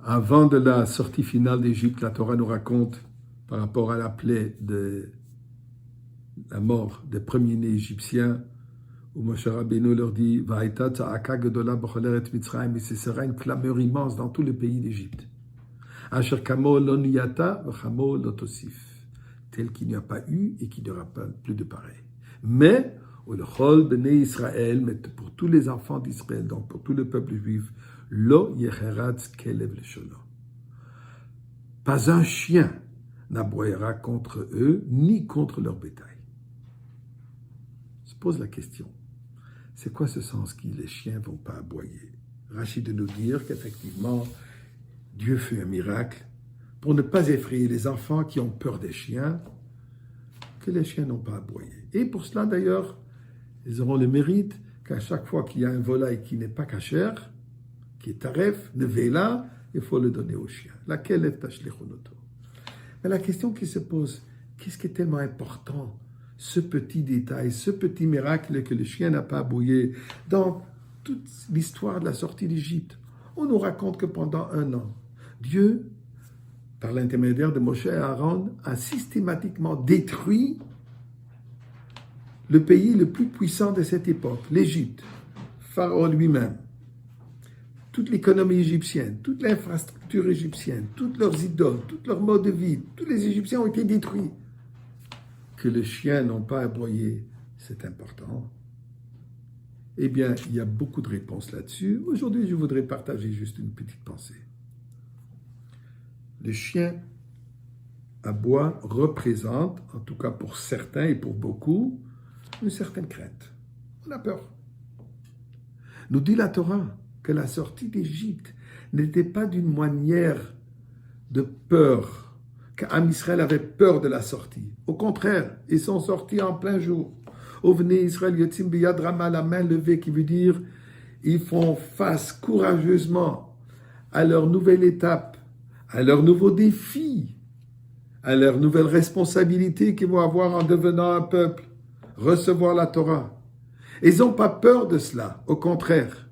Avant de la sortie finale d'Égypte, la Torah nous raconte, par rapport à la plaie de la mort des premiers-nés égyptiens, où Moshe Rabbeinu leur dit « Va'ayta tza'aka gedola b'chol eretz Mitzrayim » et ce sera une clameur immense dans tout le pays d'Égypte. « Asher kamo lo niyata v'chamo lo tosif » tel qu'il n'y a pas eu et qu'il n'y aura pas plus de pareil. Mais, ou le chol b'nei Israël, mais pour tous les enfants d'Israël, donc pour tout le peuple juif, lo yecheratz kelev leshono. Pas un chien n'aboyera contre eux, ni contre leur bétail. Se pose la question, c'est quoi ce sens qui les chiens ne vont pas aboyer? Rachid de nous dire qu'effectivement, Dieu fait un miracle pour ne pas effrayer les enfants qui ont peur des chiens, que les chiens n'ont pas aboyé. Et pour cela d'ailleurs, ils auront le mérite qu'à chaque fois qu'il y a un volaille qui n'est pas cachère, qui est taref, nevela, il faut le donner au chien. Laquelle est tashlechunoto. Mais la question qui se pose, qu'est-ce qui est tellement important, ce petit détail, ce petit miracle que le chien n'a pas aboyé dans toute l'histoire de la sortie d'Égypte? On nous raconte que pendant 1 an, Dieu, par l'intermédiaire de Moshe et Aaron, a systématiquement détruit le pays le plus puissant de cette époque, l'Égypte, Pharaon lui-même, toute l'économie égyptienne, toute l'infrastructure égyptienne, toutes leurs idoles, tout leur mode de vie, tous les Égyptiens ont été détruits. Que les chiens n'ont pas aboyé, c'est important. Eh bien, il y a beaucoup de réponses là-dessus. Aujourd'hui, je voudrais partager juste une petite pensée. Le chien aboie représente, en tout cas pour certains et pour beaucoup, une certaine crainte. On a peur. Nous dit la Torah que la sortie d'Égypte n'était pas d'une manière de peur, qu'Am Israël avait peur de la sortie. Au contraire, ils sont sortis en plein jour. Ovnei Israël yotzim biyad rama, la main levée, qui veut dire ils font face courageusement à leur nouvelle étape, à leur nouveau défi, à leur nouvelle responsabilité qu'ils vont avoir en devenant un peuple, recevoir la Torah. Ils n'ont pas peur de cela, au contraire.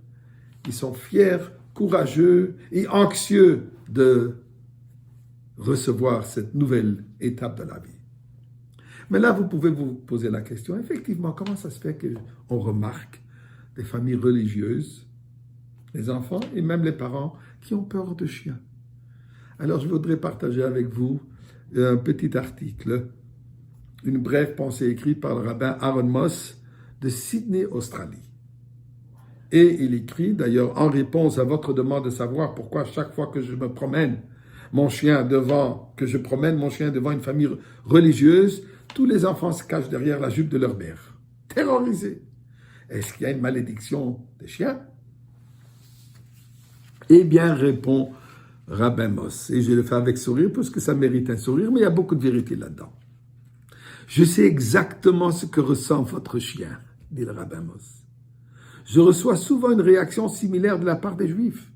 Ils sont fiers, courageux et anxieux de recevoir cette nouvelle étape de la vie. Mais là, vous pouvez vous poser la question, effectivement, comment ça se fait qu'on remarque des familles religieuses, les enfants et même les parents qui ont peur de chiens? Alors, je voudrais partager avec vous un petit article, une brève pensée écrite par le rabbin Aaron Moss de Sydney, Australie. Et il écrit, d'ailleurs, en réponse à votre demande de savoir pourquoi chaque fois que je promène mon chien devant une famille religieuse, tous les enfants se cachent derrière la jupe de leur mère, terrorisés. Est-ce qu'il y a une malédiction des chiens? Eh bien, répond Rabbin Moss, et je le fais avec sourire parce que ça mérite un sourire, mais il y a beaucoup de vérité là-dedans. Je sais exactement ce que ressent votre chien, dit le Rabbin Moss. Je reçois souvent une réaction similaire de la part des Juifs.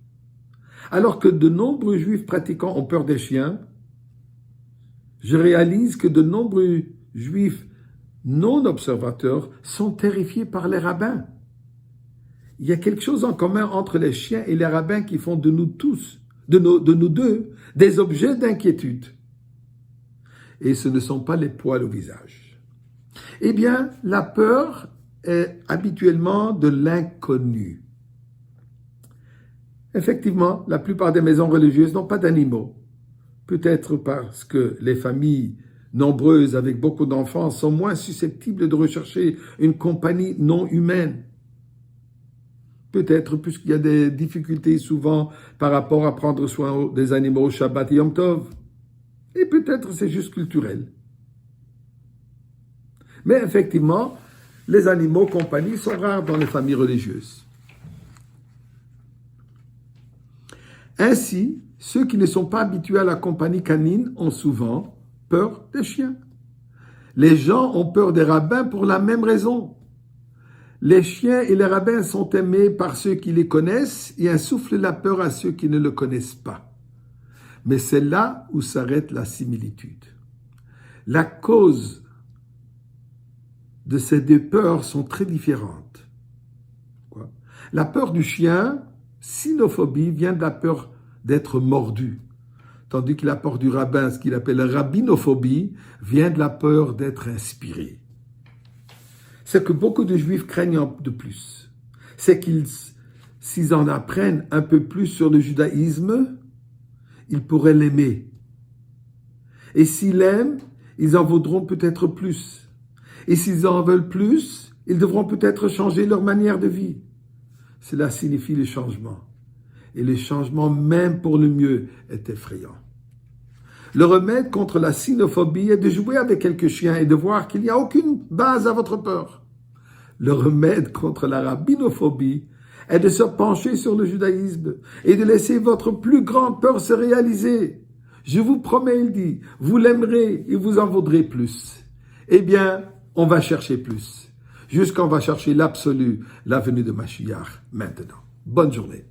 Alors que de nombreux Juifs pratiquants ont peur des chiens, je réalise que de nombreux Juifs non observateurs sont terrifiés par les rabbins. Il y a quelque chose en commun entre les chiens et les rabbins qui font de nous tous, de nous deux, des objets d'inquiétude. Et ce ne sont pas les poils au visage. Eh bien, la peur est habituellement de l'inconnu. Effectivement, la plupart des maisons religieuses n'ont pas d'animaux. Peut-être parce que les familles nombreuses avec beaucoup d'enfants sont moins susceptibles de rechercher une compagnie non humaine. Peut-être puisqu'il y a des difficultés souvent par rapport à prendre soin des animaux au Shabbat et Yom Tov. Et peut-être c'est juste culturel. Mais effectivement, les animaux compagnie sont rares dans les familles religieuses. Ainsi, ceux qui ne sont pas habitués à la compagnie canine ont souvent peur des chiens. Les gens ont peur des rabbins pour la même raison. Les chiens et les rabbins sont aimés par ceux qui les connaissent et insufflent la peur à ceux qui ne le connaissent pas. Mais c'est là où s'arrête la similitude. La cause de ces deux peurs sont très différentes. La peur du chien, cynophobie, vient de la peur d'être mordu. Tandis que la peur du rabbin, ce qu'il appelle la rabbinophobie, vient de la peur d'être inspiré. Ce que beaucoup de juifs craignent de plus, c'est qu'ils, s'ils en apprennent un peu plus sur le judaïsme, ils pourraient l'aimer. Et s'ils l'aiment, ils en vaudront peut-être plus. Et s'ils en veulent plus, ils devront peut-être changer leur manière de vie. Cela signifie le changement. Et le changement, même pour le mieux, est effrayant. Le remède contre la sinophobie est de jouer avec quelques chiens et de voir qu'il n'y a aucune base à votre peur. Le remède contre la rabbinophobie est de se pencher sur le judaïsme et de laisser votre plus grande peur se réaliser. Je vous promets, il dit, vous l'aimerez et vous en vaudrez plus. Eh bien, on va chercher plus. Jusqu'on va chercher l'absolu, la venue de Mashiach maintenant. Bonne journée.